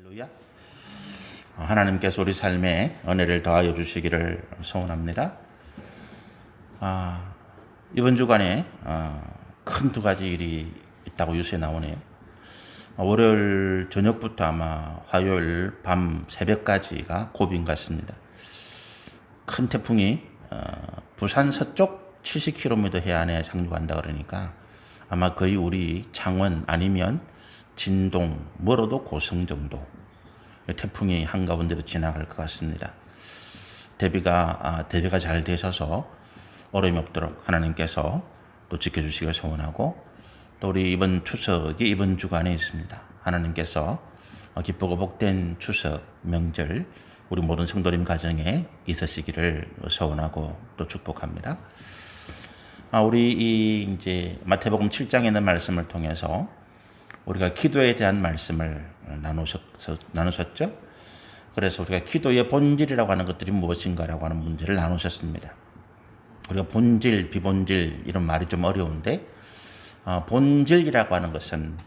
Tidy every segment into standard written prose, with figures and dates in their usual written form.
할렐루야. 하나님께서 우리 삶에 은혜를 더하여 주시기를 소원합니다. 이번 주간에 큰 두 가지 일이 있다고 뉴스에 나오네요. 월요일 저녁부터 아마 화요일 밤 새벽까지가 고비인 것 같습니다. 큰 태풍이 부산 서쪽 70km 해안에 상륙한다 그러니까 아마 거의 우리 창원 아니면 진동, 멀어도 고성 정도 태풍이 한가운데로 지나갈 것 같습니다. 대비가 잘 되셔서 어려움이 없도록 하나님께서 또 지켜주시길 소원하고, 또 우리 이번 추석이 이번 주간에 있습니다. 하나님께서 기쁘고 복된 추석 명절 우리 모든 성도님 가정에 있으시기를 소원하고 또 축복합니다. 우리 이제 마태복음 7장에 있는 말씀을 통해서 우리가 기도에 대한 말씀을 나누셨죠. 그래서 우리가 기도의 본질이라고 하는 것들이 무엇인가라고 하는 문제를 나누셨습니다. 우리가 본질, 비본질 이런 말이 좀 어려운데, 본질이라고 하는 것은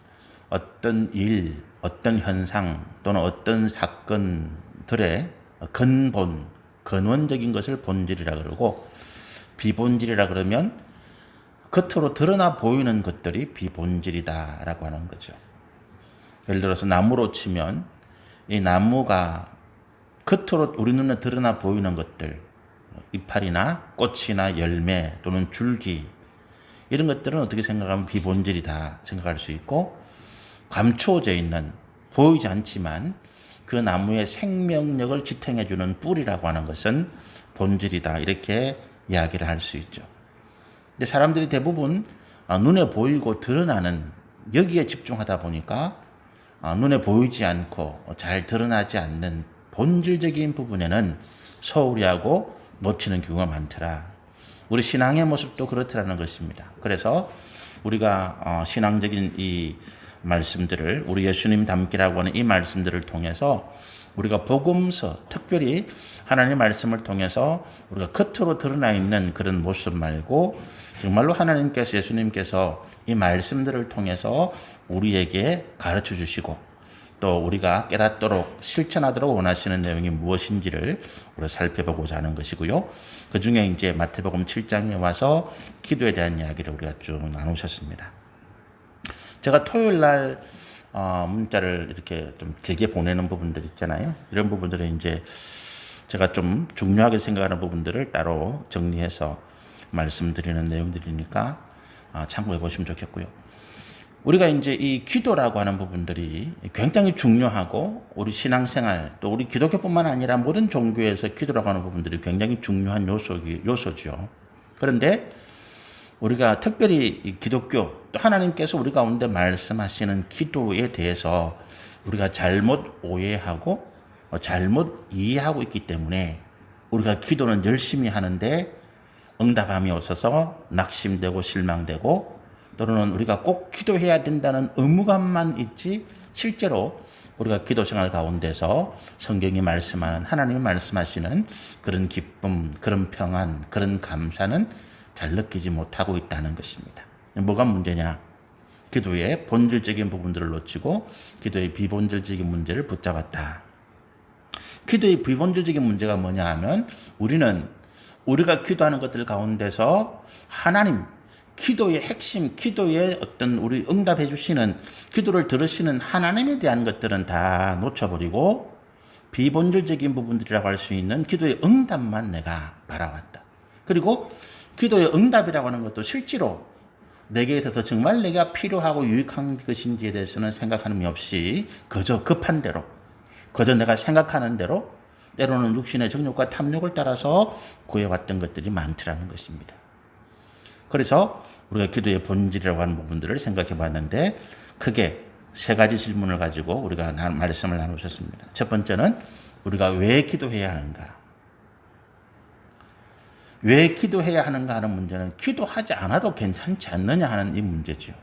어떤 일, 어떤 현상 또는 어떤 사건들의 근본, 근원적인 것을 본질이라 그러고, 비본질이라 그러면 겉으로 드러나 보이는 것들이 비본질이다라고 하는 거죠. 예를 들어서 나무로 치면 이 나무가 겉으로 우리 눈에 드러나 보이는 것들, 이파리나 꽃이나 열매 또는 줄기, 이런 것들은 어떻게 생각하면 비본질이다 생각할 수 있고, 감추어져 있는 보이지 않지만 그 나무의 생명력을 지탱해주는 뿌리라고 하는 것은 본질이다, 이렇게 이야기를 할 수 있죠. 근데 사람들이 대부분 눈에 보이고 드러나는 여기에 집중하다 보니까 눈에 보이지 않고 잘 드러나지 않는 본질적인 부분에는 소홀히 하고 놓치는 경우가 많더라. 우리 신앙의 모습도 그렇더라는 것입니다. 그래서 우리가 신앙적인 이 말씀들을, 우리 예수님 닮기라고 하는 이 말씀들을 통해서 우리가 복음서, 특별히 하나님의 말씀을 통해서 우리가 겉으로 드러나 있는 그런 모습 말고 정말로 하나님께서, 예수님께서 이 말씀들을 통해서 우리에게 가르쳐 주시고 또 우리가 깨닫도록 실천하도록 원하시는 내용이 무엇인지를 우리가 살펴보고자 하는 것이고요. 그 중에 이제 마태복음 7장에 와서 기도에 대한 이야기를 우리가 쭉 나누셨습니다. 제가 토요일 날 문자를 이렇게 좀 길게 보내는 부분들 있잖아요. 이런 부분들은 이제 제가 좀 중요하게 생각하는 부분들을 따로 정리해서 말씀드리는 내용들이니까 참고해 보시면 좋겠고요. 우리가 이제 이 기도라고 하는 부분들이 굉장히 중요하고, 우리 신앙생활 또 우리 기독교뿐만 아니라 모든 종교에서 기도라고 하는 부분들이 굉장히 중요한 요소죠. 그런데 우리가 특별히 이 기독교, 또 하나님께서 우리 가운데 말씀하시는 기도에 대해서 우리가 잘못 오해하고 잘못 이해하고 있기 때문에 우리가 기도는 열심히 하는데 응답함이 없어서 낙심되고 실망되고, 또는 우리가 꼭 기도해야 된다는 의무감만 있지 실제로 우리가 기도 생활 가운데서 성경이 말씀하는, 하나님이 말씀하시는 그런 기쁨, 그런 평안, 그런 감사는 잘 느끼지 못하고 있다는 것입니다. 뭐가 문제냐? 기도의 본질적인 부분들을 놓치고 기도의 비본질적인 문제를 붙잡았다. 기도의 비본질적인 문제가 뭐냐 하면, 우리가 기도하는 것들 가운데서 하나님, 기도의 핵심, 기도의 어떤 우리 응답해 주시는, 기도를 들으시는 하나님에 대한 것들은 다 놓쳐버리고 비본질적인 부분들이라고 할 수 있는 기도의 응답만 내가 바라왔다. 그리고 기도의 응답이라고 하는 것도 실제로 내게 있어서 정말 내가 필요하고 유익한 것인지에 대해서는 생각함이 없이 그저 급한 대로, 그저 내가 생각하는 대로, 때로는 육신의 정욕과 탐욕을 따라서 구해왔던 것들이 많더라는 것입니다. 그래서 우리가 기도의 본질이라고 하는 부분들을 생각해 봤는데, 크게 세 가지 질문을 가지고 우리가 말씀을 나누셨습니다. 첫 번째는 우리가 왜 기도해야 하는가? 왜 기도해야 하는가 하는 문제는 기도하지 않아도 괜찮지 않느냐 하는 이 문제죠.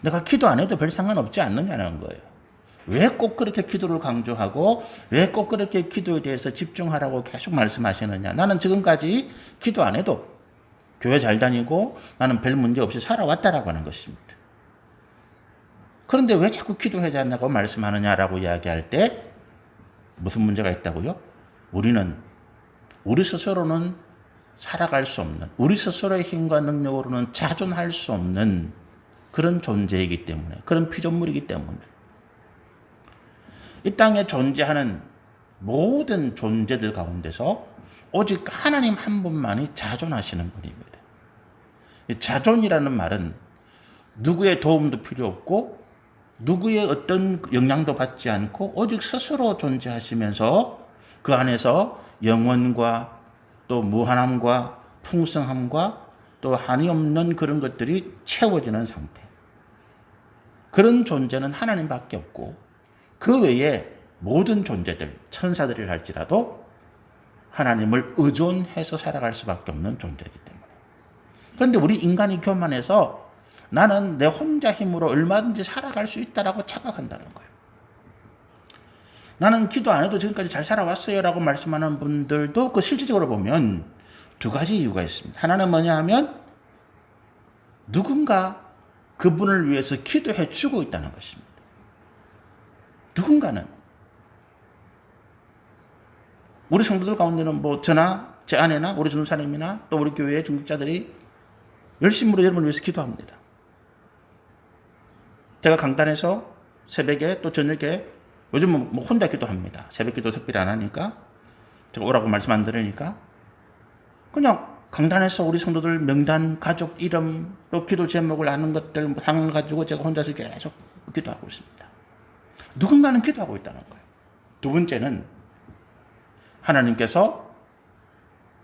내가 기도 안 해도 별 상관없지 않느냐는 거예요. 왜 꼭 그렇게 기도를 강조하고 왜 꼭 그렇게 기도에 대해서 집중하라고 계속 말씀하시느냐. 나는 지금까지 기도 안 해도 교회 잘 다니고 나는 별 문제 없이 살아왔다라고 하는 것입니다. 그런데 왜 자꾸 기도해야 된다고 말씀하느냐라고 이야기할 때 무슨 문제가 있다고요? 우리는 우리 스스로는 살아갈 수 없는, 우리 스스로의 힘과 능력으로는 자존할 수 없는 그런 존재이기 때문에, 그런 피조물이기 때문에 이 땅에 존재하는 모든 존재들 가운데서 오직 하나님 한 분만이 자존하시는 분입니다. 자존이라는 말은 누구의 도움도 필요 없고 누구의 어떤 영향도 받지 않고 오직 스스로 존재하시면서 그 안에서 영원과 또 무한함과 풍성함과 또 한이 없는 그런 것들이 채워지는 상태. 그런 존재는 하나님밖에 없고 그 외에 모든 존재들, 천사들을 할지라도 하나님을 의존해서 살아갈 수밖에 없는 존재이기 때문에. 그런데 우리 인간이 교만해서 나는 내 혼자 힘으로 얼마든지 살아갈 수 있다라고 착각한다는 거예요. 나는 기도 안 해도 지금까지 잘 살아왔어요 라고 말씀하는 분들도 그 실질적으로 보면 두 가지 이유가 있습니다. 하나는 뭐냐 하면 누군가 그분을 위해서 기도해 주고 있다는 것입니다. 누군가는. 우리 성도들 가운데는 뭐 저나 제 아내나 우리 전도사님이나 또 우리 교회의 중직자들이 열심으로 여러분을 위해서 기도합니다. 제가 강단에서 새벽에 또 저녁에 요즘은 뭐 혼자 기도합니다. 새벽 기도 특별히 안 하니까 제가 오라고 말씀 안 들으니까 그냥 강단에서 우리 성도들 명단, 가족 이름, 또 기도 제목을 아는 것들 상을 가지고 제가 혼자서 계속 기도하고 있습니다. 누군가는 기도하고 있다는 거예요. 두 번째는 하나님께서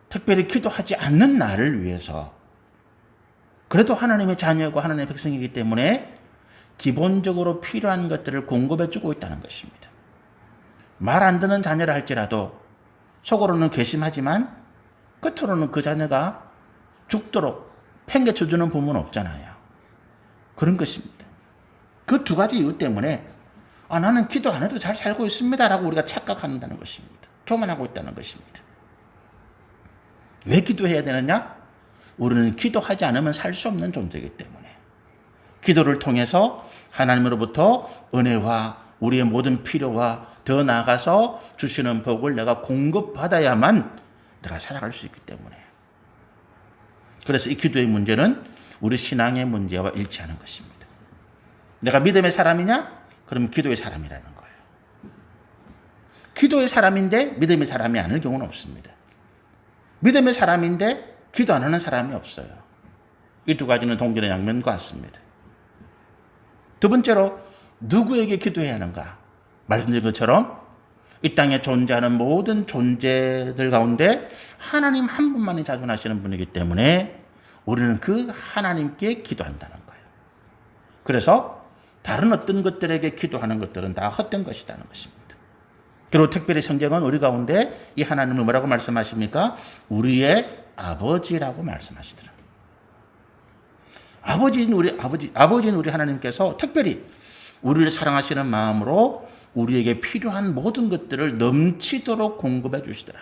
특별히 기도하지 않는 나를 위해서 그래도 하나님의 자녀고 하나님의 백성이기 때문에 기본적으로 필요한 것들을 공급해 주고 있다는 것입니다. 말 안 듣는 자녀라 할지라도 속으로는 괘씸하지만 끝으로는 그 자녀가 죽도록 팽개쳐 주는 부모는 없잖아요. 그런 것입니다. 그 두 가지 이유 때문에 나는 기도 안 해도 잘 살고 있습니다라고 우리가 착각한다는 것입니다. 교만하고 있다는 것입니다. 왜 기도해야 되느냐? 우리는 기도하지 않으면 살 수 없는 존재이기 때문에 기도를 통해서 하나님으로부터 은혜와 우리의 모든 필요와 더 나아가서 주시는 복을 내가 공급받아야만 내가 살아갈 수 있기 때문에. 그래서 이 기도의 문제는 우리 신앙의 문제와 일치하는 것입니다. 내가 믿음의 사람이냐? 그럼 기도의 사람이라는 거예요. 기도의 사람인데 믿음의 사람이 아닐 경우는 없습니다. 믿음의 사람인데 기도 안 하는 사람이 없어요. 이 두 가지는 동전의 양면과 같습니다. 두 번째로 누구에게 기도해야 하는가? 말씀드린 것처럼 이 땅에 존재하는 모든 존재들 가운데 하나님 한 분만이 자존하시는 분이기 때문에 우리는 그 하나님께 기도한다는 거예요. 그래서 다른 어떤 것들에게 기도하는 것들은 다 헛된 것이라는 것입니다. 그리고 특별히 성경은 우리 가운데 이 하나님을 뭐라고 말씀하십니까? 우리의 아버지라고 말씀하시더라고요. 아버지인 우리 하나님께서 특별히 우리를 사랑하시는 마음으로 우리에게 필요한 모든 것들을 넘치도록 공급해 주시더라.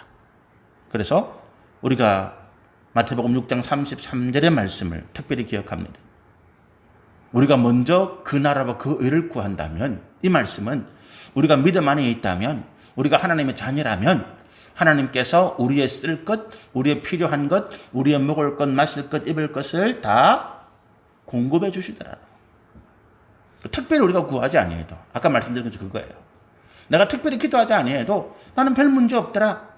그래서 우리가 마태복음 6장 33절의 말씀을 특별히 기억합니다. 우리가 먼저 그 나라와 그 의를 구한다면, 이 말씀은 우리가 믿음 안에 있다면, 우리가 하나님의 자녀라면 하나님께서 우리의 쓸 것, 우리의 필요한 것, 우리의 먹을 것, 마실 것, 입을 것을 다 공급해 주시더라. 특별히 우리가 구하지 아니해도, 아까 말씀드린 것이 그거예요. 내가 특별히 기도하지 아니해도 나는 별 문제 없더라.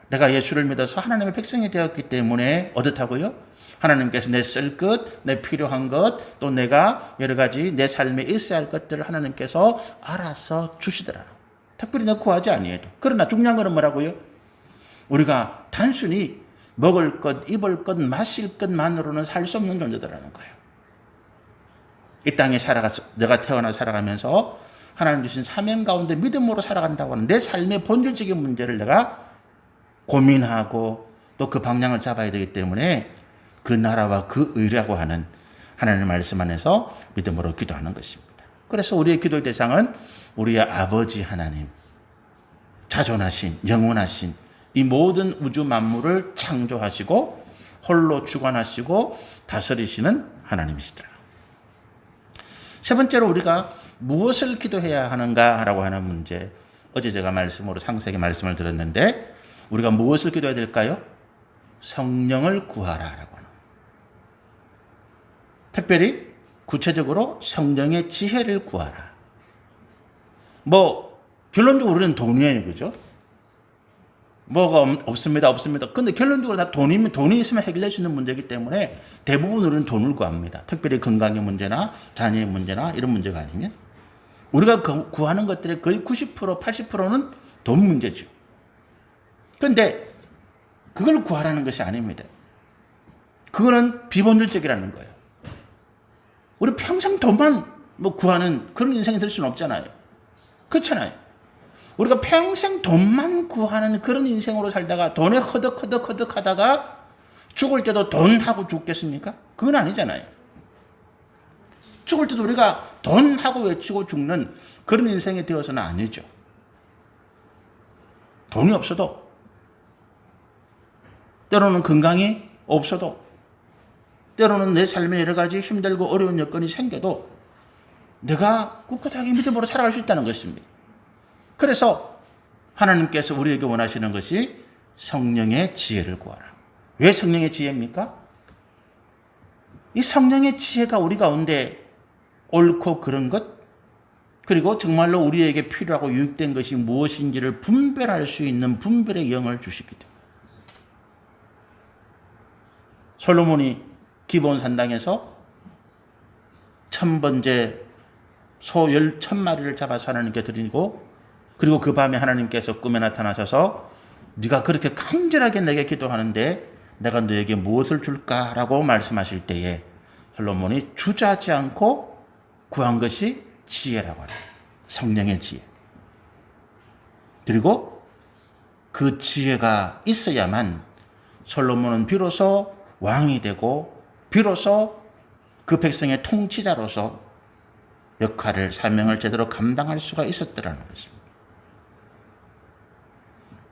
내가 예수를 믿어서 하나님의 백성이 되었기 때문에 어떻다고요? 하나님께서 내 쓸 것, 내 필요한 것, 또 내가 여러 가지 내 삶에 있어야 할 것들을 하나님께서 알아서 주시더라. 특별히 내가 구하지 아니해도. 그러나 중요한 것은 뭐라고요? 우리가 단순히 먹을 것, 입을 것, 마실 것만으로는 살 수 없는 존재들라는 거예요. 이 땅에 내가 태어나 살아가면서 하나님 주신 사명 가운데 믿음으로 살아간다고 하는 내 삶의 본질적인 문제를 내가 고민하고 또 그 방향을 잡아야 되기 때문에 그 나라와 그 의라고 하는 하나님의 말씀 안에서 믿음으로 기도하는 것입니다. 그래서 우리의 기도의 대상은 우리의 아버지 하나님, 자존하신, 영원하신 이 모든 우주 만물을 창조하시고 홀로 주관하시고 다스리시는 하나님이시더라. 세 번째로 우리가 무엇을 기도해야 하는가라고 하는 문제. 어제 제가 말씀으로 상세하게 말씀을 드렸는데 우리가 무엇을 기도해야 될까요? 성령을 구하라라고 하는. 특별히 구체적으로 성령의 지혜를 구하라. 뭐 결론적으로 우리는 돈이에요, 그죠? 뭐가 없습니다. 근데 결론적으로 다 돈이 있으면 해결될 수 있는 문제이기 때문에 대부분 우리는 돈을 구합니다. 특별히 건강의 문제나 자녀의 문제나 이런 문제가 아니면. 우리가 구하는 것들의 거의 90%, 80%는 돈 문제죠. 그런데 그걸 구하라는 것이 아닙니다. 그거는 비본질적이라는 거예요. 우리 평생 돈만 뭐 구하는 그런 인생이 될 수는 없잖아요. 그렇잖아요. 우리가 평생 돈만 구하는 그런 인생으로 살다가 돈에 허덕허덕 하다가 죽을 때도 돈하고 죽겠습니까? 그건 아니잖아요. 죽을 때도 우리가 돈하고 외치고 죽는 그런 인생이 되어서는 아니죠. 돈이 없어도, 때로는 건강이 없어도, 때로는 내 삶에 여러 가지 힘들고 어려운 여건이 생겨도 내가 꿋꿋하게 믿음으로 살아갈 수 있다는 것입니다. 그래서 하나님께서 우리에게 원하시는 것이 성령의 지혜를 구하라. 왜 성령의 지혜입니까? 이 성령의 지혜가 우리 가운데 옳고 그른 것, 그리고 정말로 우리에게 필요하고 유익된 것이 무엇인지를 분별할 수 있는 분별의 영을 주시기 때문에. 솔로몬이 기브온 산당에서 1000번째 소 10,000마리를 잡아서 하나님께 드리고, 그리고 그 밤에 하나님께서 꿈에 나타나셔서 네가 그렇게 간절하게 내게 기도하는데 내가 너에게 무엇을 줄까라고 말씀하실 때에 솔로몬이 주저하지 않고 구한 것이 지혜라고 합니다. 성령의 지혜. 그리고 그 지혜가 있어야만 솔로몬은 비로소 왕이 되고 비로소 그 백성의 통치자로서 역할을, 사명을 제대로 감당할 수가 있었더라는 것입니다.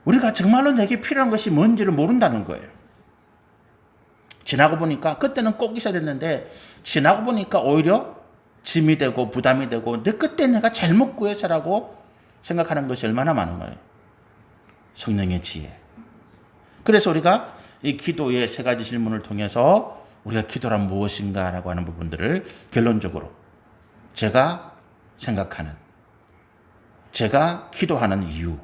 우리가 정말로 내게 필요한 것이 뭔지를 모른다는 거예요. 지나고 보니까, 그때는 꼭 있어야 됐는데 지나고 보니까 오히려 짐이 되고 부담이 되고 그때 내가 잘못 구해서라고 생각하는 것이 얼마나 많은 거예요. 성령의 지혜. 그래서 우리가 이 기도의 세 가지 질문을 통해서 우리가 기도란 무엇인가라고 하는 부분들을 결론적으로 제가 생각하는, 제가 기도하는 이유,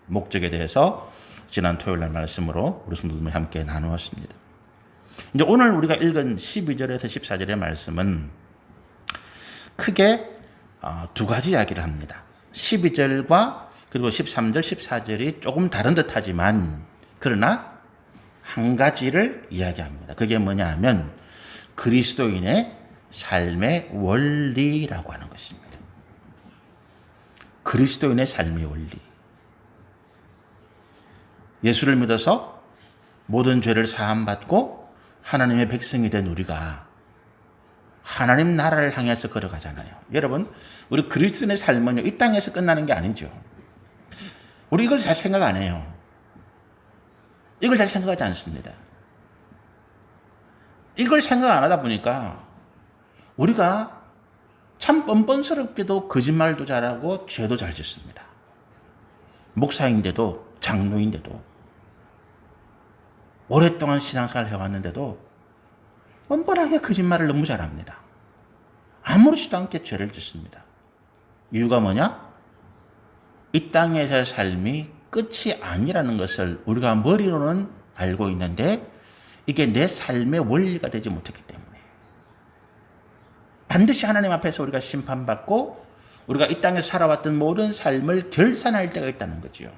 목적에 대해서 지난 토요일 날 말씀으로 우리 성도들과 함께 나누었습니다. 이제 오늘 우리가 읽은 12절에서 14절의 말씀은 크게 두 가지 이야기를 합니다. 12절과 그리고 13절, 14절이 조금 다른 듯하지만 그러나 한 가지를 이야기합니다. 그게 뭐냐 하면 그리스도인의 삶의 원리라고 하는 것입니다. 그리스도인의 삶의 원리. 예수를 믿어서 모든 죄를 사함받고 하나님의 백성이 된 우리가 하나님 나라를 향해서 걸어가잖아요. 여러분, 우리 그리스도인의 삶은요, 이 땅에서 끝나는 게 아니죠. 우리 이걸 잘 생각 안 해요. 이걸 잘 생각하지 않습니다. 이걸 생각 안 하다 보니까 우리가 참 뻔뻔스럽게도 거짓말도 잘하고 죄도 잘 짓습니다. 목사인데도 장로인데도 오랫동안 신앙생활을 해왔는데도 뻔뻔하게 거짓말을 너무 잘합니다. 아무렇지도 않게 죄를 짓습니다. 이유가 뭐냐? 이 땅에서의 삶이 끝이 아니라는 것을 우리가 머리로는 알고 있는데 이게 내 삶의 원리가 되지 못했기 때문에 반드시 하나님 앞에서 우리가 심판받고 우리가 이 땅에서 살아왔던 모든 삶을 결산할 때가 있다는 거죠.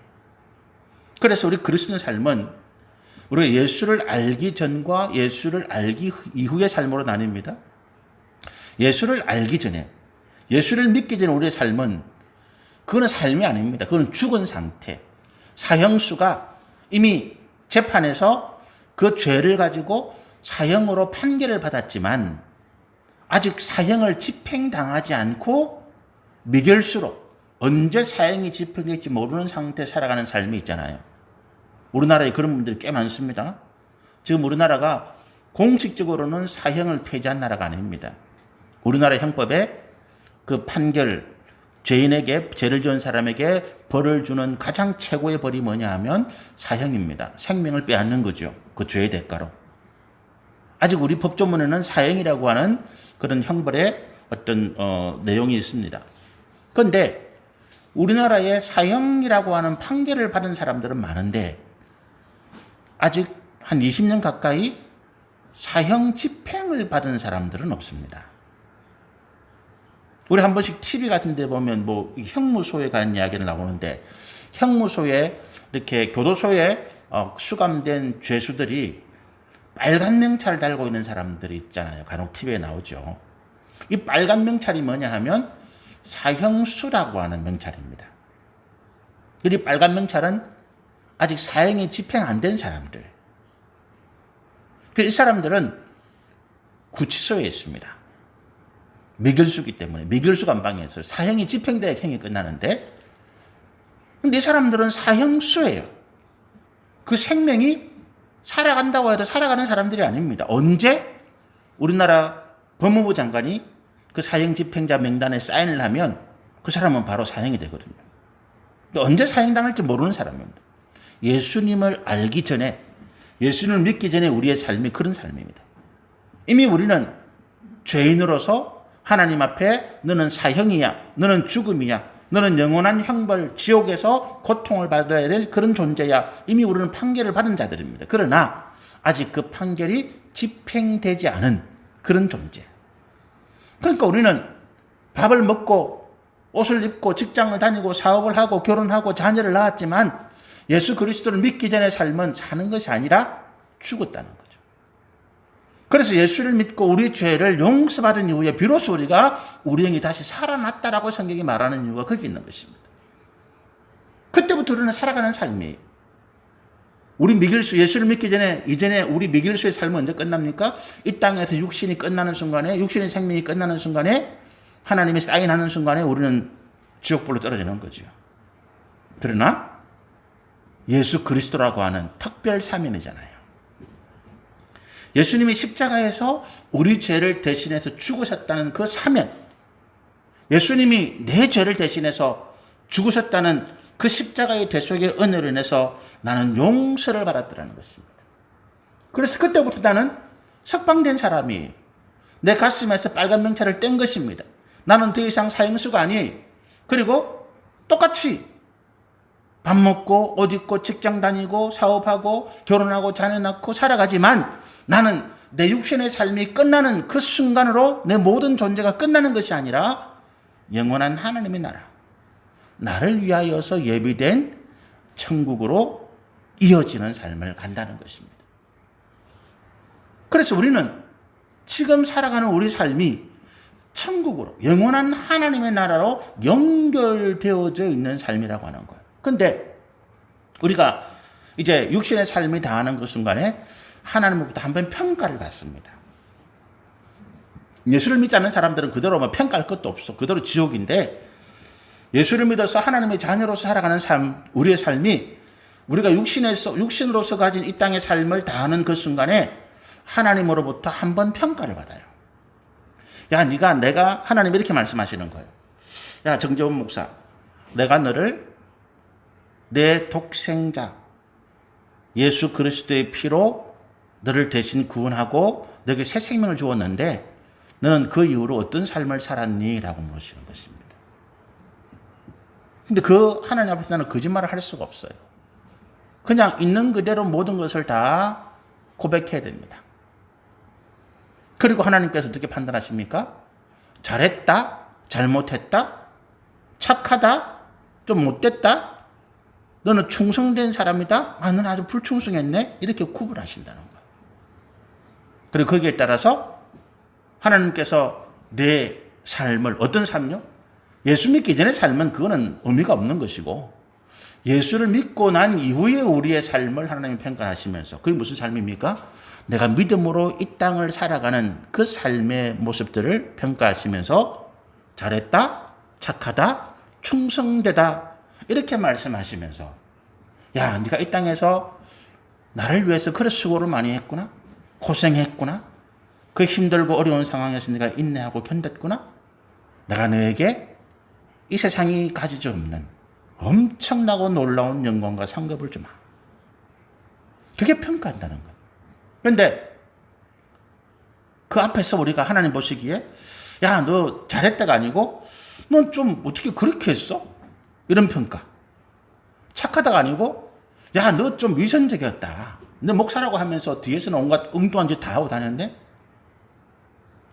그래서 우리 그리스도의 삶은 우리가 예수를 알기 전과 예수를 알기 이후의 삶으로 나뉩니다. 예수를 알기 전에, 예수를 믿기 전에 우리의 삶은 그거는 삶이 아닙니다. 그건 죽은 상태. 사형수가 이미 재판에서 그 죄를 가지고 사형으로 판결을 받았지만 아직 사형을 집행당하지 않고 미결수로 언제 사형이 집행될지 모르는 상태에 살아가는 삶이 있잖아요. 우리나라에 그런 분들이 꽤 많습니다. 지금 우리나라가 공식적으로는 사형을 폐지한 나라가 아닙니다. 우리나라 형법에 그 판결, 죄인에게, 죄를 지은 사람에게 벌을 주는 가장 최고의 벌이 뭐냐 하면 사형입니다. 생명을 빼앗는 거죠. 그 죄의 대가로. 아직 우리 법조문에는 사형이라고 하는 그런 형벌의 어떤 내용이 있습니다. 그런데 우리나라에 사형이라고 하는 판결을 받은 사람들은 많은데 아직 한 20년 가까이 사형 집행을 받은 사람들은 없습니다. 우리 한 번씩 TV 같은 데 보면 뭐 형무소에 관한 이야기를 나오는데 형무소에 이렇게 교도소에 수감된 죄수들이 빨간 명찰을 달고 있는 사람들이 있잖아요. 간혹 TV에 나오죠. 이 빨간 명찰이 뭐냐 하면 사형수라고 하는 명찰입니다. 이 빨간 명찰은 아직 사형이 집행 안 된 사람들. 이 사람들은 구치소에 있습니다. 미결수기 때문에 미결수 감방에서 사형이 집행돼야 형이 끝나는데 근데 이 사람들은 사형수예요. 그 생명이 살아간다고 해도 살아가는 사람들이 아닙니다. 언제 우리나라 법무부 장관이 그 사형 집행자 명단에 사인을 하면 그 사람은 바로 사형이 되거든요. 언제 사형당할지 모르는 사람입니다. 예수님을 알기 전에 예수님을 믿기 전에 우리의 삶이 그런 삶입니다. 이미 우리는 죄인으로서 하나님 앞에 너는 사형이야, 너는 죽음이야, 너는 영원한 형벌, 지옥에서 고통을 받아야 될 그런 존재야. 이미 우리는 판결을 받은 자들입니다. 그러나 아직 그 판결이 집행되지 않은 그런 존재. 그러니까 우리는 밥을 먹고 옷을 입고 직장을 다니고 사업을 하고 결혼하고 자녀를 낳았지만 예수 그리스도를 믿기 전의 삶은 사는 것이 아니라 죽었다는 거죠. 그래서 예수를 믿고 우리 죄를 용서받은 이후에 비로소 우리가 우리 영이 다시 살아났다라고 성경이 말하는 이유가 거기 있는 것입니다. 그때부터 우리는 살아가는 삶이 우리 미길수 예수를 믿기 전에 이전에 우리 미길수의 삶은 언제 끝납니까? 이 땅에서 육신이 끝나는 순간에 육신의 생명이 끝나는 순간에 하나님이 사인하는 순간에 우리는 지옥불로 떨어지는 거죠. 그러나 예수 그리스도라고 하는 특별 사면이잖아요. 예수님이 십자가에서 우리 죄를 대신해서 죽으셨다는 그 사면, 예수님이 내 죄를 대신해서 죽으셨다는 그 십자가의 대속의 은혜로 인해서 나는 용서를 받았더라는 것입니다. 그래서 그때부터 나는 석방된 사람이 내 가슴에서 빨간 명찰을 뗀 것입니다. 나는 더 이상 사형수가 아니. 그리고 똑같이 밥 먹고 옷 입고 직장 다니고 사업하고 결혼하고 자녀 낳고 살아가지만 나는 내 육신의 삶이 끝나는 그 순간으로 내 모든 존재가 끝나는 것이 아니라 영원한 하나님의 나라, 나를 위하여서 예비된 천국으로 이어지는 삶을 간다는 것입니다. 그래서 우리는 지금 살아가는 우리 삶이 천국으로 영원한 하나님의 나라로 연결되어져 있는 삶이라고 하는 거예요. 그런데 우리가 이제 육신의 삶이 다하는 그 순간에 하나님으로부터 한번 평가를 받습니다. 예수를 믿지 않는 사람들은 그대로 평가할 것도 없어. 그대로 지옥인데 예수를 믿어서 하나님의 자녀로서 살아가는 삶, 우리의 삶이 우리가 육신으로서 가진 이 땅의 삶을 다하는 그 순간에 하나님으로부터 한번 평가를 받아요. 야, 내가 하나님 이렇게 말씀하시는 거예요. 야, 정재원 목사, 내가 너를 내 독생자 예수 그리스도의 피로 너를 대신 구원하고 너에게 새 생명을 주었는데 너는 그 이후로 어떤 삶을 살았니? 라고 물으시는 것입니다. 근데 그 하나님 앞에서 나는 거짓말을 할 수가 없어요. 그냥 있는 그대로 모든 것을 다 고백해야 됩니다. 그리고 하나님께서 어떻게 판단하십니까? 잘했다? 잘못했다? 착하다? 좀 못됐다? 너는 충성된 사람이다? 너는 아주 불충성했네? 이렇게 구분하신다는 거예요. 그리고 거기에 따라서 하나님께서 내 삶을, 어떤 삶요? 예수 믿기 전의 삶은 그거는 의미가 없는 것이고 예수를 믿고 난 이후에 우리의 삶을 하나님이 평가하시면서 그게 무슨 삶입니까? 내가 믿음으로 이 땅을 살아가는 그 삶의 모습들을 평가하시면서 잘했다, 착하다, 충성되다 이렇게 말씀하시면서 야, 네가 이 땅에서 나를 위해서 그래 수고를 많이 했구나, 고생했구나, 그 힘들고 어려운 상황에서 네가 인내하고 견뎠구나, 내가 너에게 이 세상이 가지지 없는 엄청나고 놀라운 영광과 상급을 주마. 그게 평가한다는 거예요. 그런데 그 앞에서 우리가 하나님 보시기에 야, 너 잘했다가 아니고 넌 좀 어떻게 그렇게 했어? 이런 평가. 착하다가 아니고 야, 너 좀 위선적이었다. 너 목사라고 하면서 뒤에서는 온갖 엉뚱한 짓 다 하고 다녔는데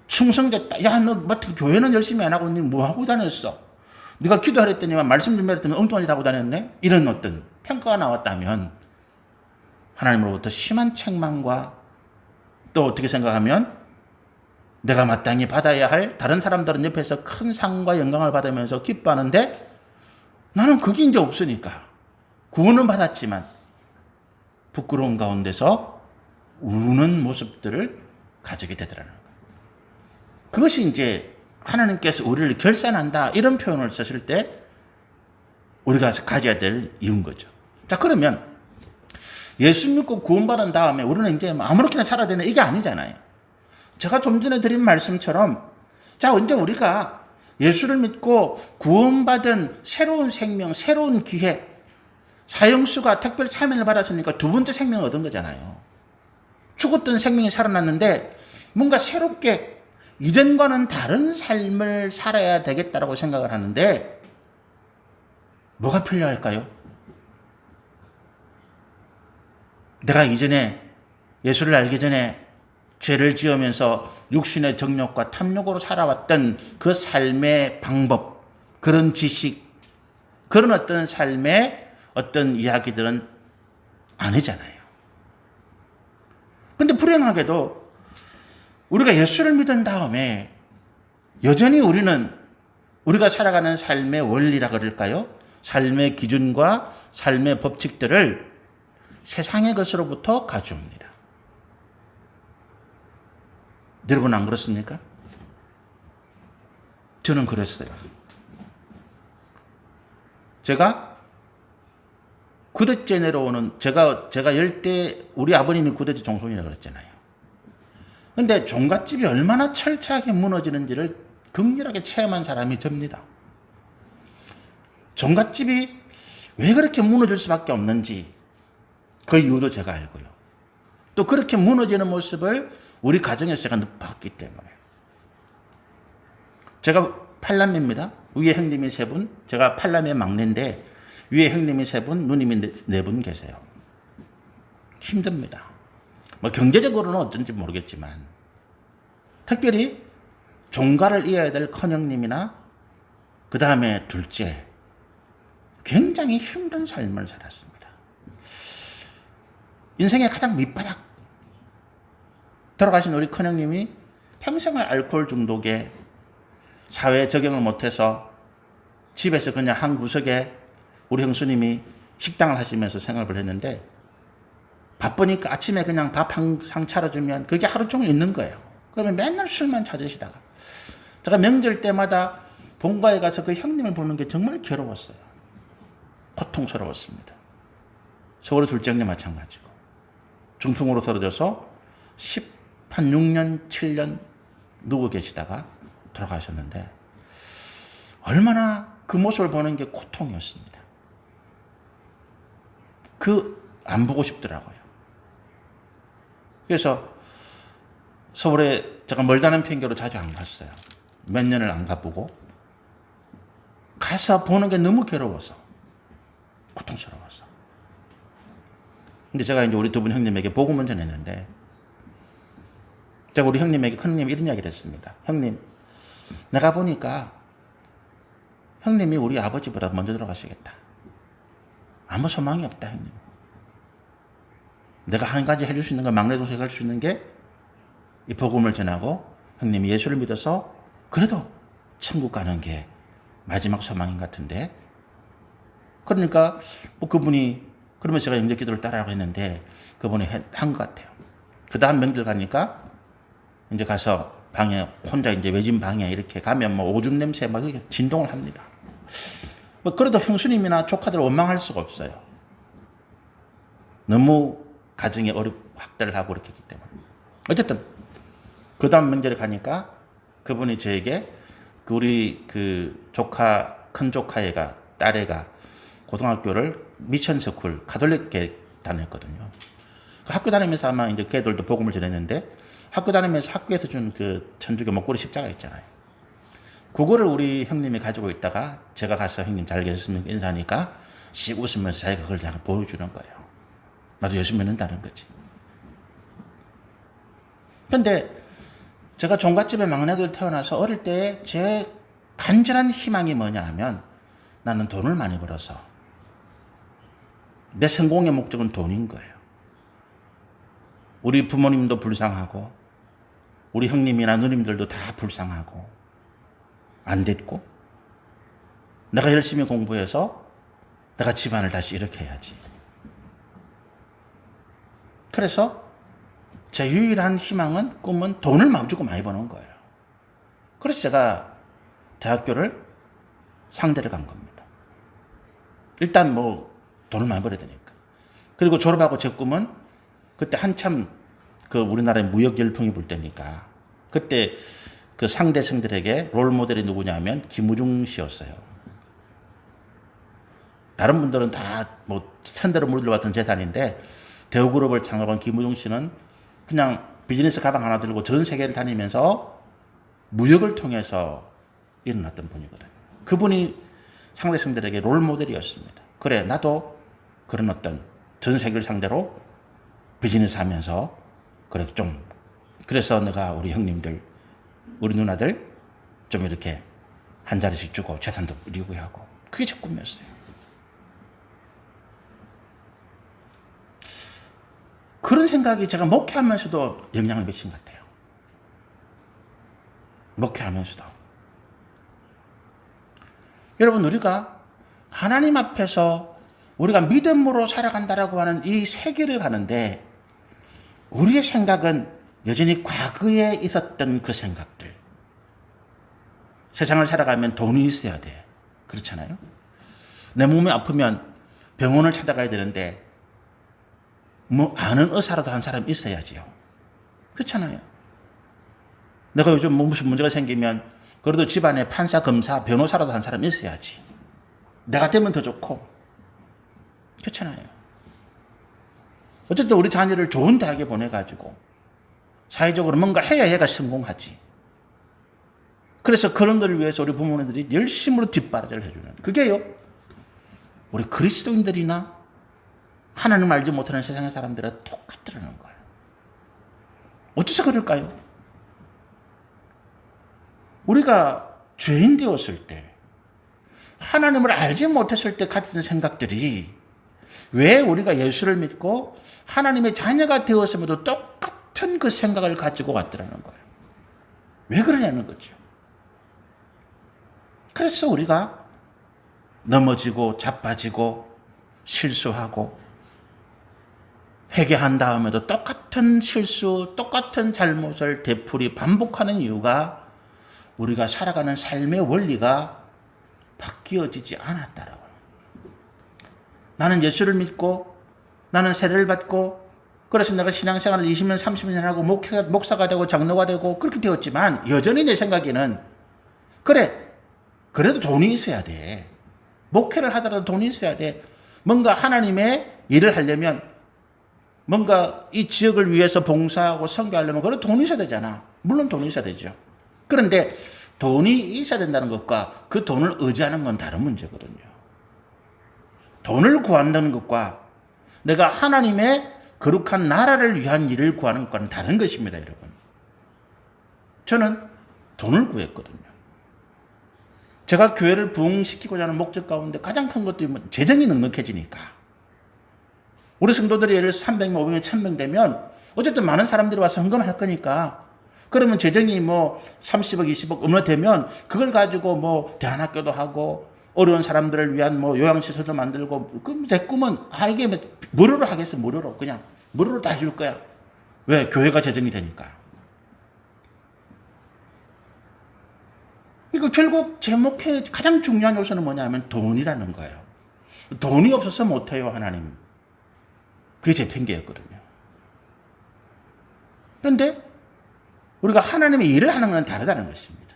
충성됐다. 야, 너 마트 교회는 열심히 안 하고 뭐 하고 다녔어? 네가 기도하랬더니만 말씀 준비했더니 엉뚱한 짓 하고 다녔네? 이런 어떤 평가가 나왔다면 하나님으로부터 심한 책망과 또 어떻게 생각하면 내가 마땅히 받아야 할 다른 사람들은 옆에서 큰 상과 영광을 받으면서 기뻐하는데 나는 그게 이제 없으니까 구원은 받았지만 부끄러운 가운데서 우는 모습들을 가지게 되더라는 거예요. 그것이 이제 하나님께서 우리를 결산한다 이런 표현을 쓰실 때 우리가 가져야 될 이유인 거죠. 자, 그러면 예수 믿고 구원받은 다음에 우리는 이제 아무렇게나 살아야 되는 이게 아니잖아요. 제가 좀 전에 드린 말씀처럼 자, 언제 우리가 예수를 믿고 구원받은 새로운 생명, 새로운 기회, 사형수가 특별 사명을 받았으니까 두 번째 생명을 얻은 거잖아요. 죽었던 생명이 살아났는데 뭔가 새롭게 이전과는 다른 삶을 살아야 되겠다라고 생각을 하는데 뭐가 필요할까요? 내가 이전에 예수를 알기 전에 죄를 지으면서 육신의 정욕과 탐욕으로 살아왔던 그 삶의 방법, 그런 지식, 그런 어떤 삶의 어떤 이야기들은 아니잖아요. 근데 불행하게도 우리가 예수를 믿은 다음에 여전히 우리는 우리가 살아가는 삶의 원리라 그럴까요? 삶의 기준과 삶의 법칙들을 세상의 것으로부터 가져옵니다. 여러분 안 그렇습니까? 저는 그랬어요. 제가 구대째 내려오는 제가 열대 우리 아버님이 구대째 종손이라고 그랬잖아요. 근데 종갓집이 얼마나 철저하게 무너지는지를 극렬하게 체험한 사람이 접니다. 종갓집이 왜 그렇게 무너질 수밖에 없는지 그 이유도 제가 알고요. 또 그렇게 무너지는 모습을 우리 가정에서 제가 봤기 때문에. 제가 8남매입니다. 위에 형님이 3분, 제가 8남매 막내인데 위에 형님이 3분, 누님이 4분 계세요. 힘듭니다. 뭐 경제적으로는 어쩐지 모르겠지만 특별히 종가를 이어야 될 큰형님이나 그 다음에 둘째 굉장히 힘든 삶을 살았습니다. 인생의 가장 밑바닥 돌아가신 우리 큰형님이 평생을 알코올 중독에 사회에 적응을 못해서 집에서 그냥 한 구석에 우리 형수님이 식당을 하시면서 생활을 했는데 바쁘니까 아침에 그냥 밥 한 상 차려주면 그게 하루 종일 있는 거예요. 그러면 맨날 술만 찾으시다가 제가 명절 때마다 본가에 가서 그 형님을 보는 게 정말 괴로웠어요. 고통스러웠습니다. 서울의 둘째 형님 마찬가지고 중풍으로 쓰러져서 6년, 7년 누워 계시다가 돌아가셨는데 얼마나 그 모습을 보는 게 고통이었습니다. 안 보고 싶더라고요. 그래서 서울에 제가 멀다는 핑계로 자주 안 갔어요. 몇 년을 안 가보고 가서 보는 게 너무 괴로워서 고통스러워서. 근데 제가 이제 우리 두 분 형님에게 복음을 전했는데 제가 우리 형님에게 큰형님 이런 이야기를 했습니다. 형님, 내가 보니까 형님이 우리 아버지보다 먼저 돌아가시겠다. 아무 소망이 없다, 형님. 내가 한 가지 해줄 수 있는 건 막내 동생이 할 수 있는 게 이 복음을 전하고 형님이 예수를 믿어서 그래도 천국 가는 게 마지막 소망인 것 같은데. 그러니까 뭐 그분이 그러면서 제가 영접 기도를 따라하고 했는데 그분이 한 것 같아요. 그 다음 명절 가니까 이제 가서 방에 혼자 이제 외진 방에 이렇게 가면 뭐 오줌 냄새 막 진동을 합니다. 뭐 그래도 형수님이나 조카들 원망할 수가 없어요. 너무 가정에 확대를 하고 이렇게 했기 때문에. 어쨌든 그 다음 명절에 가니까 그분이 저에게 우리 큰 조카애가, 딸애가 고등학교를 미션스쿨 가톨릭계 다녔거든요. 학교 다니면서 아마 이제 걔들도 복음을 전했는데, 학교 다니면서 학교에서 준 그 천주교 목걸이 십자가 있잖아요. 그거를 우리 형님이 가지고 있다가 제가 가서 형님 잘 계셨습니까 인사하니까 씩 웃으면서 자기가 그걸 제가 보여주는 거예요. 나도 열심히 믿는다는 거지. 근데 제가 종갓집의 막내들 태어나서 어릴 때 제 간절한 희망이 뭐냐 하면, 나는 돈을 많이 벌어서 내 성공의 목적은 돈인 거예요. 우리 부모님도 불쌍하고 우리 형님이나 누님들도 다 불쌍하고 안 됐고, 내가 열심히 공부해서 내가 집안을 다시 일으켜야지. 그래서 제 유일한 희망은, 꿈은 돈을 마주고 많이 버는 거예요. 그래서 제가 대학교를 상대를 간 겁니다. 일단 뭐 돈을 많이 벌어야 되니까. 그리고 졸업하고 제 꿈은, 그때 한참 우리나라에 무역 열풍이 불 때니까, 그때 그 상대생들에게 롤 모델이 누구냐면 김우중 씨였어요. 다른 분들은 다 뭐 천대로 물들어왔던 재산인데, 대우그룹을 창업한 김우중 씨는 그냥 비즈니스 가방 하나 들고 전 세계를 다니면서 무역을 통해서 일어났던 분이거든요. 그분이 상대생들에게 롤 모델이었습니다. 그래, 나도 그런 어떤 전 세계를 상대로 비즈니스 하면서, 그래, 그래서 내가 우리 형님들, 우리 누나들 좀 이렇게 한 자리씩 주고 재산도 뿌리고 하고, 그게 제 꿈이었어요. 그런 생각이 제가 목회하면서도 영향을 미친 것 같아요. 목회하면서도. 여러분, 우리가 하나님 앞에서 우리가 믿음으로 살아간다라고 하는 이 세계를 가는데, 우리의 생각은 여전히 과거에 있었던 그 생각들. 세상을 살아가면 돈이 있어야 돼. 그렇잖아요? 내 몸이 아프면 병원을 찾아가야 되는데, 뭐 아는 의사라도 한 사람 있어야지요. 그렇잖아요. 내가 요즘 뭐 무슨 문제가 생기면 그래도 집안에 판사, 검사, 변호사라도 한 사람 있어야지. 내가 되면 더 좋고. 그렇잖아요. 어쨌든 우리 자녀를 좋은 대학에 보내가지고 사회적으로 뭔가 해야 얘가 성공하지. 그래서 그런 걸 위해서 우리 부모님들이 열심으로 뒷바라지를 해주는, 그게요, 우리 그리스도인들이나 하나님 알지 못하는 세상의 사람들은 똑같더라는 거예요. 어째서 그럴까요? 우리가 죄인 되었을 때, 하나님을 알지 못했을 때 가진 생각들이, 왜 우리가 예수를 믿고 하나님의 자녀가 되었음에도 똑같은 그 생각을 가지고 왔더라는 거예요. 왜 그러냐는 거죠. 그래서 우리가 넘어지고 자빠지고 실수하고 회개한 다음에도 똑같은 실수, 똑같은 잘못을 되풀이 반복하는 이유가, 우리가 살아가는 삶의 원리가 바뀌어지지 않았다라고. 나는 예수를 믿고, 나는 세례를 받고, 그래서 내가 신앙생활을 20년, 30년 하고 목사가 되고 장로가 되고 그렇게 되었지만, 여전히 내 생각에는, 그래, 그래도 돈이 있어야 돼. 목회를 하더라도 돈이 있어야 돼. 뭔가 하나님의 일을 하려면, 뭔가 이 지역을 위해서 봉사하고 선교하려면 그래도 돈이 있어야 되잖아. 물론 돈이 있어야 되죠. 그런데 돈이 있어야 된다는 것과 그 돈을 의지하는 건 다른 문제거든요. 돈을 구한다는 것과 내가 하나님의 거룩한 나라를 위한 일을 구하는 것과는 다른 것입니다, 여러분. 저는 돈을 구했거든요. 제가 교회를 부흥시키고자 하는 목적 가운데 가장 큰 것도 재정이 넉넉해지니까. 우리 성도들이 예를 들어서 300명, 500명, 1000명 되면 어쨌든 많은 사람들이 와서 헌금할 거니까, 그러면 재정이 뭐 30억, 20억 얼마 되면 그걸 가지고 뭐 대안학교도 하고 어려운 사람들을 위한 뭐 요양시설도 만들고, 내 꿈은, 이게 무료로 하겠어, 무료로. 그냥 무료로 다 해줄 거야. 왜? 교회가 재정이 되니까. 그러니까 결국 제 목회의 가장 중요한 요소는 뭐냐면 돈이라는 거예요. 돈이 없어서 못해요, 하나님. 그게 제 핑계였거든요. 그런데 우리가 하나님의 일을 하는 건 다르다는 것입니다.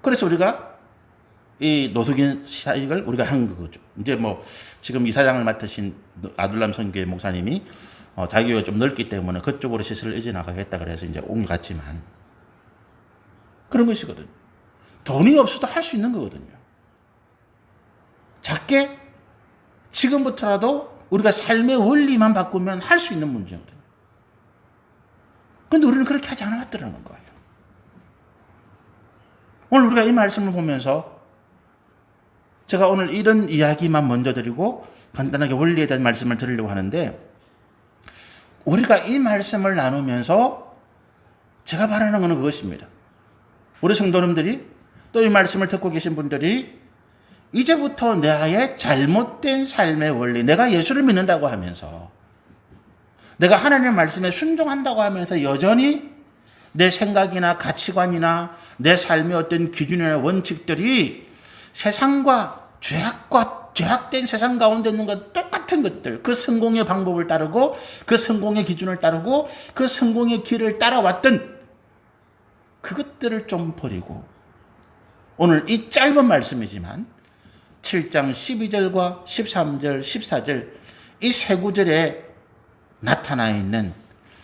그래서 우리가 이 노숙인 사역을 우리가 한 거죠. 이제 뭐 지금 이사장을 맡으신 아둘람 선교회 목사님이 자기 교회가 좀 넓기 때문에 그쪽으로 시설을 이제 나가겠다 그래서 이제 옮겨갔지만 그런 것이거든요. 돈이 없어도 할 수 있는 거거든요. 작게 지금부터라도 우리가 삶의 원리만 바꾸면 할 수 있는 문제거든요. 그런데 우리는 그렇게 하지 않았더라는 거예요. 오늘 우리가 이 말씀을 보면서 제가 오늘 이런 이야기만 먼저 드리고 간단하게 원리에 대한 말씀을 드리려고 하는데 우리가 이 말씀을 나누면서 제가 바라는 것은 그것입니다. 우리 성도님들이 또 이 말씀을 듣고 계신 분들이 이제부터 나의 잘못된 삶의 원리, 내가 예수를 믿는다고 하면서 내가 하나님의 말씀에 순종한다고 하면서 여전히 내 생각이나 가치관이나 내 삶의 어떤 기준이나 원칙들이 세상과 죄악된 세상 가운데 있는 것 똑같은 것들, 그 성공의 방법을 따르고 그 성공의 기준을 따르고 그 성공의 길을 따라왔던 그것들을 좀 버리고 오늘 이 짧은 말씀이지만 7장 12절과 13절, 14절 이 세 구절에 나타나 있는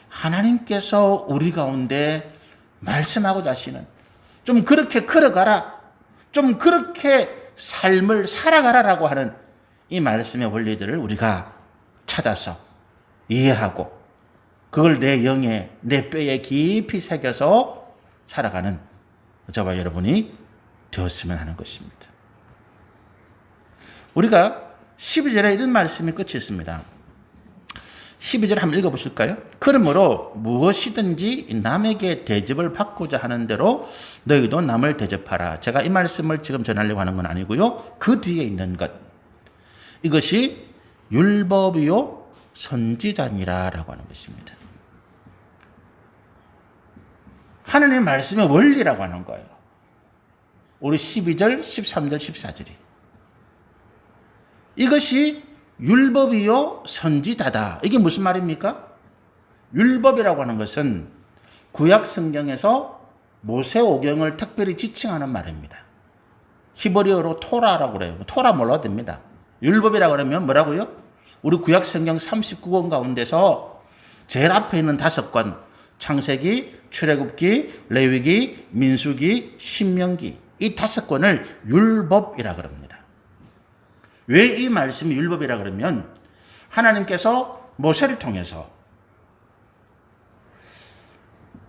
하나님께서 우리 가운데 말씀하고자 하시는 좀 그렇게 걸어가라, 좀 그렇게 삶을 살아가라라고 하는 이 말씀의 원리들을 우리가 찾아서 이해하고 그걸 내 영에, 내 뼈에 깊이 새겨서 살아가는 저와 여러분이 되었으면 하는 것입니다. 우리가 12절에 이런 말씀이 끝이 있습니다. 12절 한번 읽어보실까요? 그러므로 무엇이든지 남에게 대접을 받고자 하는 대로 너희도 남을 대접하라. 제가 이 말씀을 지금 전하려고 하는 건 아니고요. 그 뒤에 있는 것. 이것이 율법이요 선지자니라라고 하는 것입니다. 하나님의 말씀의 원리라고 하는 거예요. 우리 12절, 13절, 14절이. 이것이 율법이요 선지자다. 이게 무슨 말입니까? 율법이라고 하는 것은 구약 성경에서 모세오경을 특별히 지칭하는 말입니다. 히브리어로 토라라고 그래요. 토라 몰라도 됩니다. 율법이라고 그러면 뭐라고요? 우리 구약 성경 39권 가운데서 제일 앞에 있는 5권, 창세기, 출애굽기, 레위기, 민수기, 신명기 이 5권을 율법이라 그럽니다. 왜 이 말씀이 율법이라 그러면 하나님께서 모세를 통해서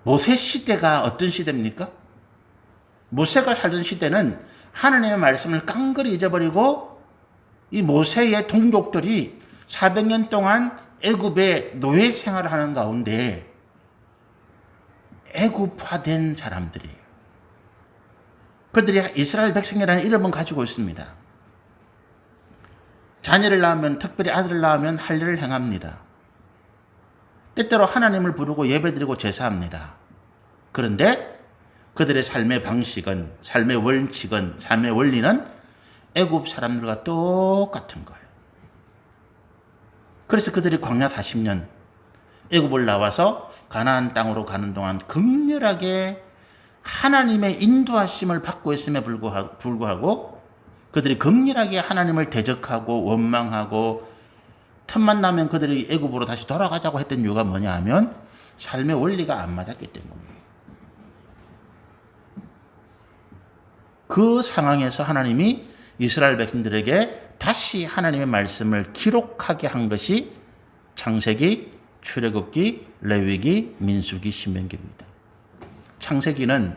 모세 시대가 어떤 시대입니까? 모세가 살던 시대는 하나님의 말씀을 깡그리 잊어버리고 이 모세의 동족들이 400년 동안 애굽의 노예 생활을 하는 가운데 애굽화된 사람들이에요. 그들이 이스라엘 백성이라는 이름은 가지고 있습니다. 자녀를 낳으면, 특별히 아들을 낳으면 할례를 행합니다. 때때로 하나님을 부르고 예배드리고 제사합니다. 그런데 그들의 삶의 방식은, 삶의 원칙은, 삶의 원리는 애굽 사람들과 똑같은 거예요. 그래서 그들이 광야 40년 애굽을 나와서 가나안 땅으로 가는 동안 극렬하게 하나님의 인도하심을 받고 있음에 불구하고 그들이 극렬하게 하나님을 대적하고 원망하고 틈만 나면 그들이 애굽으로 다시 돌아가자고 했던 이유가 뭐냐 하면 삶의 원리가 안 맞았기 때문이에요. 그 상황에서 하나님이 이스라엘 백성들에게 다시 하나님의 말씀을 기록하게 한 것이 창세기, 출애굽기, 레위기, 민수기, 신명기입니다. 창세기는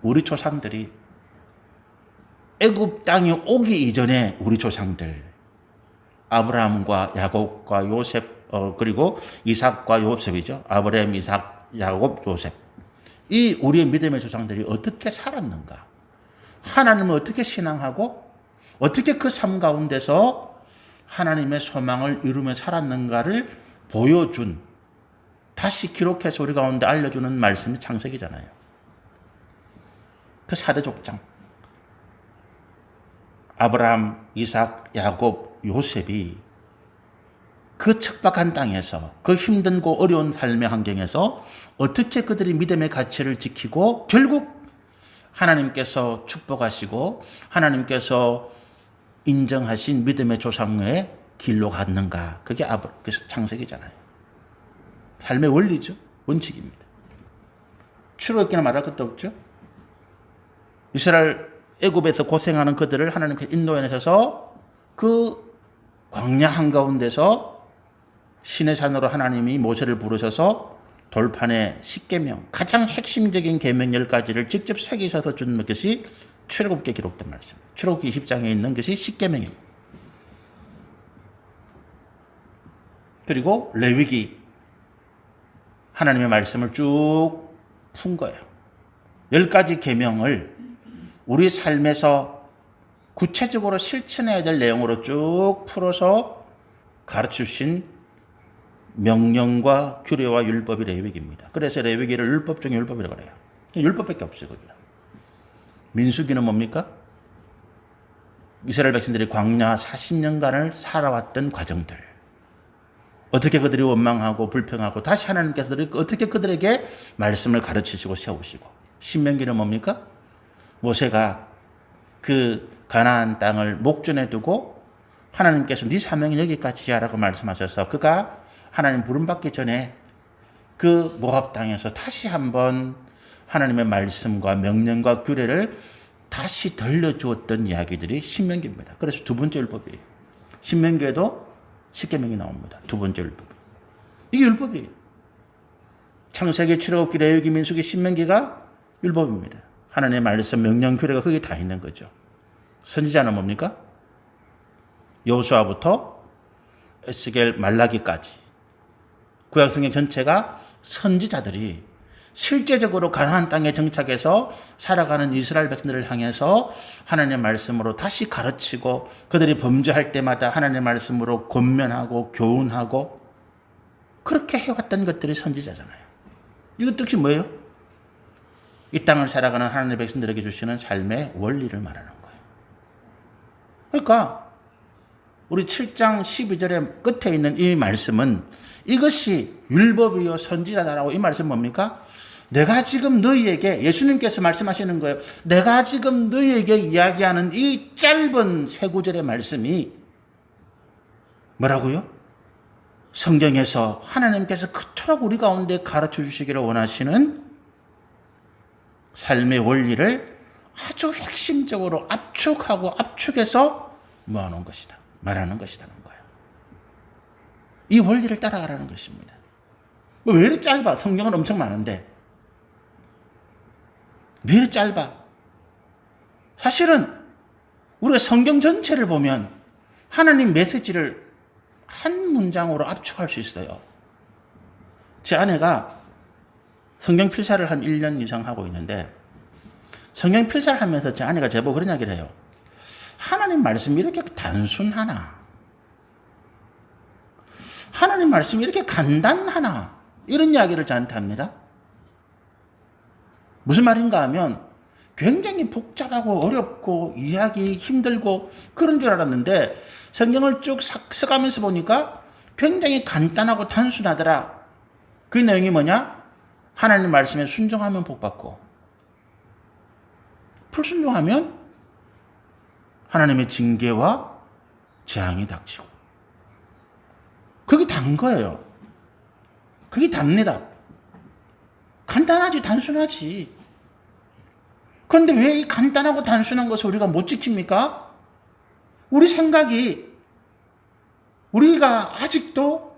우리 조상들이 애굽 땅에 오기 이전에 우리 조상들 아브라함과 야곱과 요셉 그리고 이삭과 요셉이죠. 아브라함, 이삭, 야곱, 요셉. 이 우리의 믿음의 조상들이 어떻게 살았는가? 하나님을 어떻게 신앙하고 어떻게 그 삶 가운데서 하나님의 소망을 이루며 살았는가를 보여준, 다시 기록해서 우리 가운데 알려주는 말씀이 창세기잖아요. 그 4대 족장. 아브라함, 이삭, 야곱, 요셉이 그 척박한 땅에서 그 힘든고 어려운 삶의 환경에서 어떻게 그들이 믿음의 가치를 지키고 결국 하나님께서 축복하시고 하나님께서 인정하신 믿음의 조상의 길로 갔는가? 그게 창세기잖아요. 삶의 원리죠. 원칙입니다. 출애굽기나 말할 것도 없죠. 이스라엘 애굽에서 고생하는 그들을 하나님께서 인도해내셔서 그 광야 한가운데서 시내산으로 하나님이 모세를 부르셔서 돌판에 10계명, 가장 핵심적인 계명 10가지를 직접 새기셔서 준 것이 출애굽기에 기록된 말씀입니다. 출애굽기 20장에 있는 것이 10계명입니다. 그리고 레위기 하나님의 말씀을 쭉 푼 거예요. 10가지 계명을 우리 삶에서 구체적으로 실천해야 될 내용으로 쭉 풀어서 가르치신 명령과 규례와 율법이 레위기입니다. 그래서 레위기를 율법 중에 율법이라고 그래요. 율법밖에 없어요. 거기는. 민수기는 뭡니까? 이스라엘 백성들이 광야 40년간을 살아왔던 과정들. 어떻게 그들이 원망하고 불평하고 다시 하나님께서 어떻게 그들에게 말씀을 가르치시고 세우시고. 신명기는 뭡니까? 모세가 그 가나안 땅을 목전에 두고 하나님께서 네 사명이 여기까지야 라고 말씀하셔서 그가 하나님 부름받기 전에 그 모압 땅에서 다시 한번 하나님의 말씀과 명령과 규례를 다시 들려주었던 이야기들이 신명기입니다. 그래서 두 번째 율법이에요. 신명기에도 10계명이 나옵니다. 두 번째 율법. 이게 율법이에요. 창세기, 출애굽기, 레위기, 민수기, 신명기가 율법입니다. 하나님의 말씀, 명령, 규례가 거기 다 있는 거죠. 선지자는 뭡니까? 여호수아부터 에스겔, 말라기까지 구약성경 전체가 선지자들이 실제적으로 가나안 땅에 정착해서 살아가는 이스라엘 백성들을 향해서 하나님의 말씀으로 다시 가르치고 그들이 범죄할 때마다 하나님의 말씀으로 권면하고 교훈하고 그렇게 해왔던 것들이 선지자잖아요. 이거 뜻이 뭐예요? 이 땅을 살아가는 하나님의 백성들에게 주시는 삶의 원리를 말하는 거예요. 그러니까 우리 7장 12절의 끝에 있는 이 말씀은 이것이 율법이요 선지자다라고 이 말씀 뭡니까? 내가 지금 너희에게 예수님께서 말씀하시는 거예요. 내가 지금 너희에게 이야기하는 이 짧은 세 구절의 말씀이 뭐라고요? 성경에서 하나님께서 그토록 우리 가운데 가르쳐 주시기를 원하시는 삶의 원리를 아주 핵심적으로 압축하고 압축해서 모아놓은 것이다. 말하는 것이라는 거예요. 이 원리를 따라가라는 것입니다. 왜 이렇게 짧아? 성경은 엄청 많은데 왜 이렇게 짧아? 사실은 우리가 성경 전체를 보면 하나님 메시지를 한 문장으로 압축할 수 있어요. 제 아내가 성경 필사를 한 1년 이상 하고 있는데 성경 필사를 하면서 제 아내가 제법 그런 이야기를 해요. 하나님 말씀이 이렇게 단순하나? 하나님 말씀이 이렇게 간단하나? 이런 이야기를 저한테 합니다. 무슨 말인가 하면 굉장히 복잡하고 어렵고 이해하기 힘들고 그런 줄 알았는데 성경을 쭉 써가면서 보니까 굉장히 간단하고 단순하더라. 그 내용이 뭐냐? 하나님 말씀에 순종하면 복받고 불순종하면 하나님의 징계와 재앙이 닥치고 그게 단 거예요. 그게 답니다. 간단하지 단순하지. 그런데 왜 이 간단하고 단순한 것을 우리가 못 지킵니까? 우리 생각이 우리가 아직도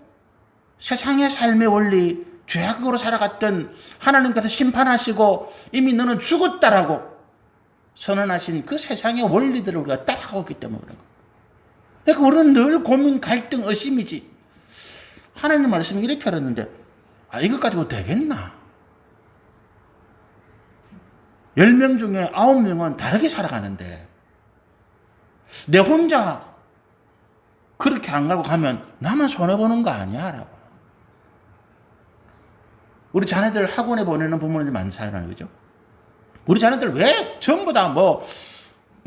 세상의 삶의 원리 죄악으로 살아갔던 하나님께서 심판하시고 이미 너는 죽었다라고 선언하신 그 세상의 원리들을 우리가 따라가고 있기 때문에 그런 거예요. 그러니까 우리는 늘 고민, 갈등, 의심이지. 하나님 말씀이 이렇게 하랬는데 이것 가지고 되겠나? 10명 중에 9명은 다르게 살아가는데 내 혼자 그렇게 안 가고 가면 나만 손해보는 거 아니야? 라고. 우리 자녀들 학원에 보내는 부모님들 많잖아요. 그죠? 우리 자녀들 왜 전부 다 뭐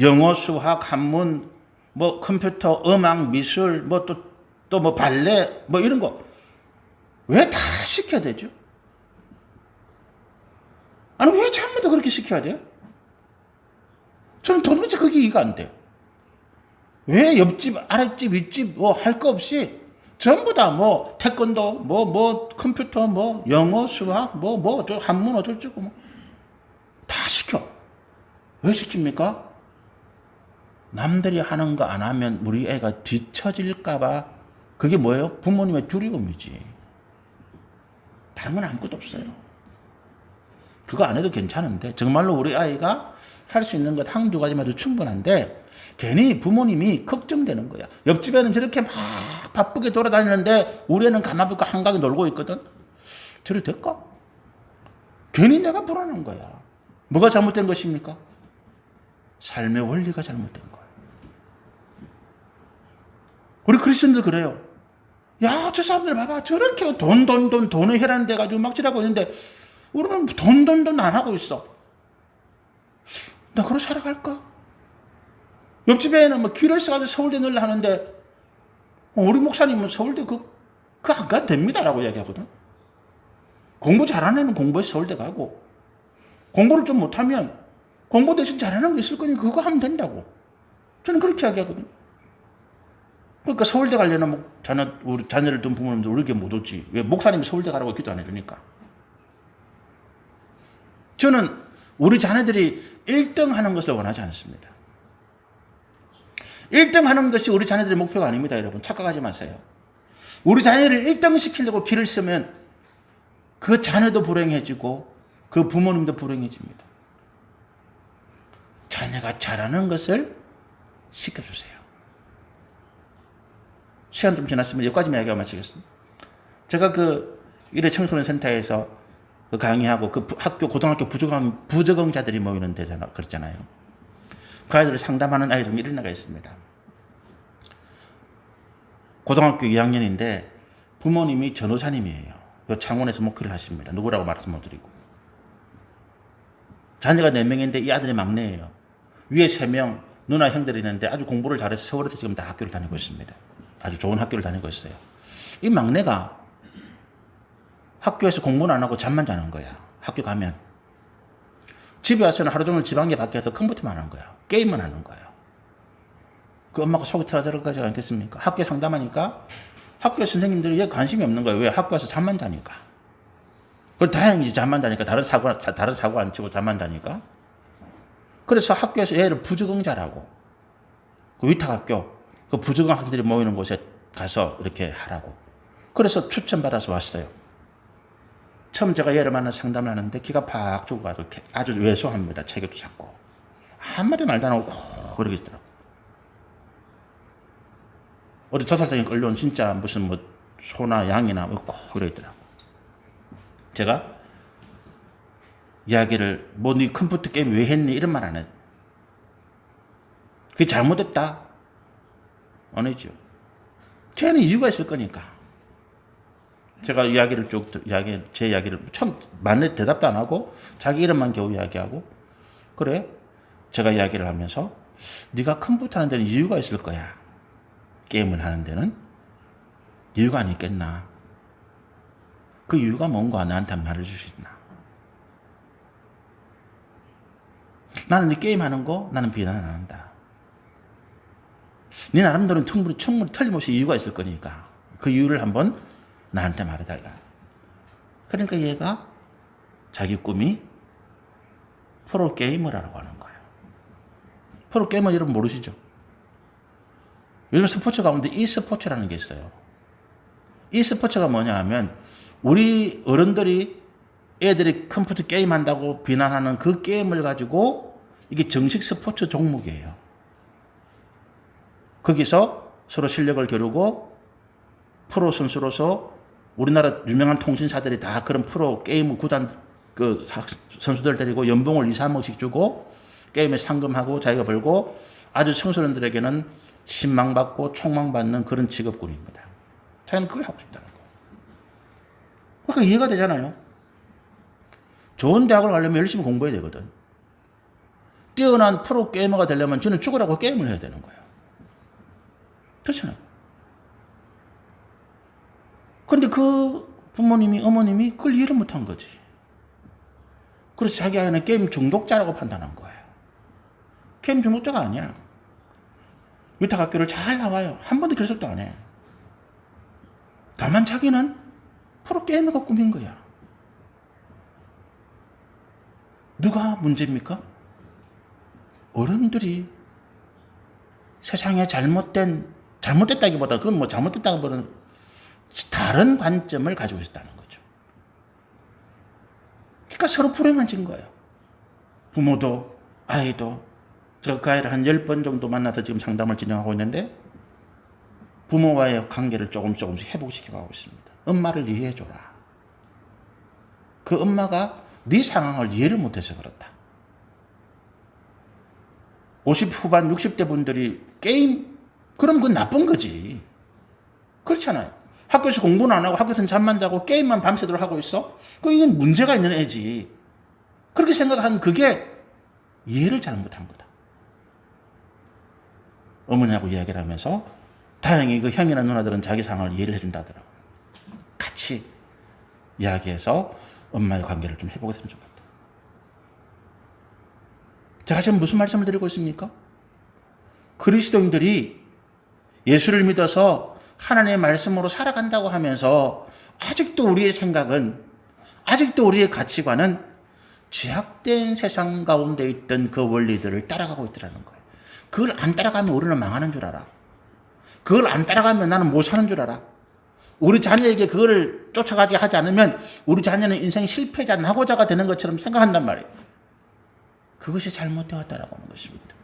영어, 수학, 한문, 뭐 컴퓨터, 음악, 미술, 뭐 또 뭐 발레, 뭐 이런 거 왜 다 시켜야 되죠? 아니 왜 전부 다 그렇게 시켜야 돼요? 저는 도대체 그게 이해가 안 돼요. 왜 옆집, 아랫집, 윗집 뭐 할 거 없이 전부 다 뭐 태권도, 뭐 컴퓨터, 뭐 영어, 수학, 저 한문 어쩌고 뭐 다 시켜. 왜 시킵니까? 남들이 하는 거 안 하면 우리 애가 뒤처질까봐. 그게 뭐예요? 부모님의 두려움이지. 다른 건 아무것도 없어요. 그거 안 해도 괜찮은데 정말로 우리 아이가 할 수 있는 것 한두 가지만 해도 충분한데 괜히 부모님이 걱정되는 거야. 옆집에는 저렇게 막 바쁘게 돌아다니는데 우리 애는 가만히 한가하게 놀고 있거든. 저래 될까? 괜히 내가 불안한 거야. 뭐가 잘못된 것입니까? 삶의 원리가 잘못된 거야. 우리 그리스도인들 그래요. 야, 저 사람들 봐봐. 저렇게 돈을 해라는 데 가지고 막 지라고 있는데 우리는 돈 안 하고 있어. 나 그렇게 살아갈까? 옆집에는 뭐 길을 써가지고 서울대 넣으려 하는데 우리 목사님은 서울대 그거 안 가도 됩니다라고 이야기하거든. 공부 잘하는 애는 공부해서 서울대 가고 공부를 좀 못하면 공부 대신 잘하는 게 있을 거니 그거 하면 된다고. 저는 그렇게 이야기하거든. 그러니까 서울대 가려면 뭐 우리 자녀를 둔 부모님들 우리 교회 못 오지. 왜? 목사님이 서울대 가라고 기도 안 해주니까. 저는 우리 자녀들이 1등 하는 것을 원하지 않습니다. 1등 하는 것이 우리 자녀들의 목표가 아닙니다, 여러분. 착각하지 마세요. 우리 자녀를 1등 시키려고 길을 쓰면 그 자녀도 불행해지고 그 부모님도 불행해집니다. 자녀가 잘하는 것을 시켜주세요. 시간 좀 지났으면 여기까지만 이야기하고 마치겠습니다. 제가 일회 청소년 센터에서 강의하고 학교, 고등학교 부적응자들이 모이는 데잖아, 그렇잖아요. 그 아이들을 상담하는 아이 중에 이런 애가 있습니다. 고등학교 2학년인데 부모님이 전호사님이에요. 창원에서 목회를 하십니다. 누구라고 말씀 못 드리고. 자녀가 4명인데 이 아들이 막내예요. 위에 3명, 누나 형들이 있는데 아주 공부를 잘해서 서울에서 지금 다 학교를 다니고 있습니다. 아주 좋은 학교를 다니고 있어요. 이 막내가 학교에서 공부는 안 하고 잠만 자는 거야. 학교 가면. 집에 와서는 하루 종일 집안개 밖에서 컴퓨터만 하는 거야. 게임만 하는 거야. 그 엄마가 속이 터져들어가지 않겠습니까? 학교 상담하니까 학교 선생님들이 얘 관심이 없는 거예요. 왜? 학교 와서 잠만 자니까. 그리고 다행히 잠만 자니까 다른 사고 안 치고 잠만 자니까. 그래서 학교에서 얘를 부적응자라고. 그 위탁학교. 그 부적응 학생들이 모이는 곳에 가서 이렇게 하라고. 그래서 추천받아서 왔어요. 처음 제가 얘를 만나서 상담을 하는데 기가 팍 죽고 아주 왜소합니다. 체격도 작고. 한마디 말도 안 하고 그러고 있더라고. 어디 도살장에 끌려온 진짜 무슨 뭐 소나 양이나 그러 있더라고. 제가 이야기를 네 컴퓨터 게임 왜 했니? 이런 말 안 해. 그게 잘못했다. 아니죠. 걔는 이유가 있을 거니까. 제가 이야기를 제 이야기를 처음 만에 대답도 안 하고 자기 이름만 겨우 이야기하고 그래. 제가 이야기를 하면서 네가 컴퓨터 하는 데는 이유가 있을 거야. 게임을 하는 데는 이유가 안 있겠나. 그 이유가 뭔가 나한테 말해줄 수 있나. 나는 네 게임하는 거 나는 비난 안 한다. 네 나름대로는 충분히 틀림없이 이유가 있을 거니까 그 이유를 한번 나한테 말해달라. 그러니까 얘가 자기 꿈이 프로게이머라고 하는 거예요. 프로게이머 여러분 모르시죠? 요즘 스포츠 가운데 e스포츠라는 게 있어요. e스포츠가 뭐냐 하면 우리 어른들이 애들이 컴퓨터 게임 한다고 비난하는 그 게임을 가지고 이게 정식 스포츠 종목이에요. 거기서 서로 실력을 겨루고 프로 선수로서 우리나라 유명한 통신사들이 다 그런 프로 게임 구단 그 선수들 데리고 연봉을 2, 3억씩 주고 게임에 상금하고 자기가 벌고 아주 청소년들에게는 신망받고 촉망받는 그런 직업군입니다. 자기는 그걸 하고 싶다는 거. 그러니까 이해가 되잖아요. 좋은 대학을 가려면 열심히 공부해야 되거든. 뛰어난 프로 게이머가 되려면 저는 죽으라고 게임을 해야 되는 거예요. 그렇잖아요. 근데 그 부모님이, 어머님이 그걸 이해를 못한 거지. 그래서 자기 아이는 게임 중독자라고 판단한 거예요. 게임 중독자가 아니야. 위탁학교를 잘 나와요. 한 번도 결석도 안 해. 다만 자기는 프로게이머가 꿈인 거야. 누가 문제입니까? 어른들이 세상에 잘못됐다기보다 그건 뭐 잘못됐다기보다는 다른 관점을 가지고 있었다는 거죠. 그러니까 서로 불행한 거예요. 부모도 아이도. 제가 그 아이를 한 10번 정도 만나서 지금 상담을 진행하고 있는데 부모와의 관계를 조금씩 회복시켜가고 있습니다. 엄마를 이해해줘라. 그 엄마가 네 상황을 이해를 못해서 그렇다. 50 후반 60대 분들이 게임? 그럼 그건 나쁜 거지. 그렇잖아요. 학교에서 공부는 안 하고 학교에서는 잠만 자고 게임만 밤새도록 하고 있어? 이건 문제가 있는 애지. 그렇게 생각한 그게 이해를 잘못한 거다. 어머니하고 이야기를 하면서 다행히 그 형이나 누나들은 자기 상황을 이해를 해준다더라고요. 같이 이야기해서 엄마의 관계를 좀 회복했으면 좋겠다. 제가 지금 무슨 말씀을 드리고 있습니까? 그리스도인들이 예수를 믿어서 하나님의 말씀으로 살아간다고 하면서 아직도 우리의 생각은, 아직도 우리의 가치관은 죄악된 세상 가운데 있던 그 원리들을 따라가고 있더라는 거예요. 그걸 안 따라가면 우리는 망하는 줄 알아. 그걸 안 따라가면 나는 못 사는 줄 알아. 우리 자녀에게 그거를 쫓아가게 하지 않으면 우리 자녀는 인생 실패자, 낙오자가 되는 것처럼 생각한단 말이에요. 그것이 잘못되었다라고 하는 것입니다.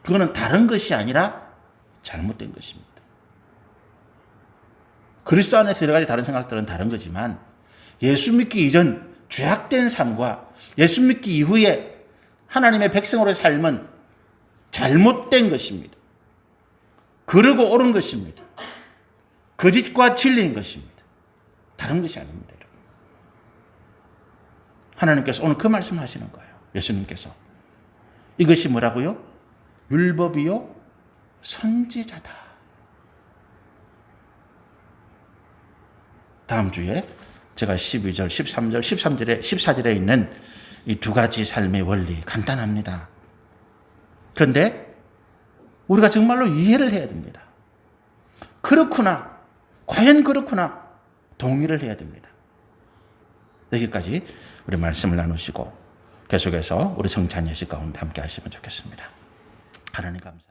그거는 다른 것이 아니라 잘못된 것입니다. 그리스도 안에서 여러 가지 다른 생각들은 다른 거지만 예수 믿기 이전 죄악된 삶과 예수 믿기 이후에 하나님의 백성으로의 삶은 잘못된 것입니다. 그르고 옳은 것입니다. 거짓과 진리인 것입니다. 다른 것이 아닙니다. 여러분. 하나님께서 오늘 그 말씀을 하시는 거예요. 예수님께서. 이것이 뭐라고요? 율법이요 선지자다. 다음 주에 제가 12절, 13절, 14절에 있는 이 두 가지 삶의 원리 간단합니다. 그런데 우리가 정말로 이해를 해야 됩니다. 그렇구나. 과연 그렇구나. 동의를 해야 됩니다. 여기까지 우리 말씀을 나누시고 계속해서 우리 성찬 예식 가운데 함께 하시면 좋겠습니다. 하나님 감사합니다.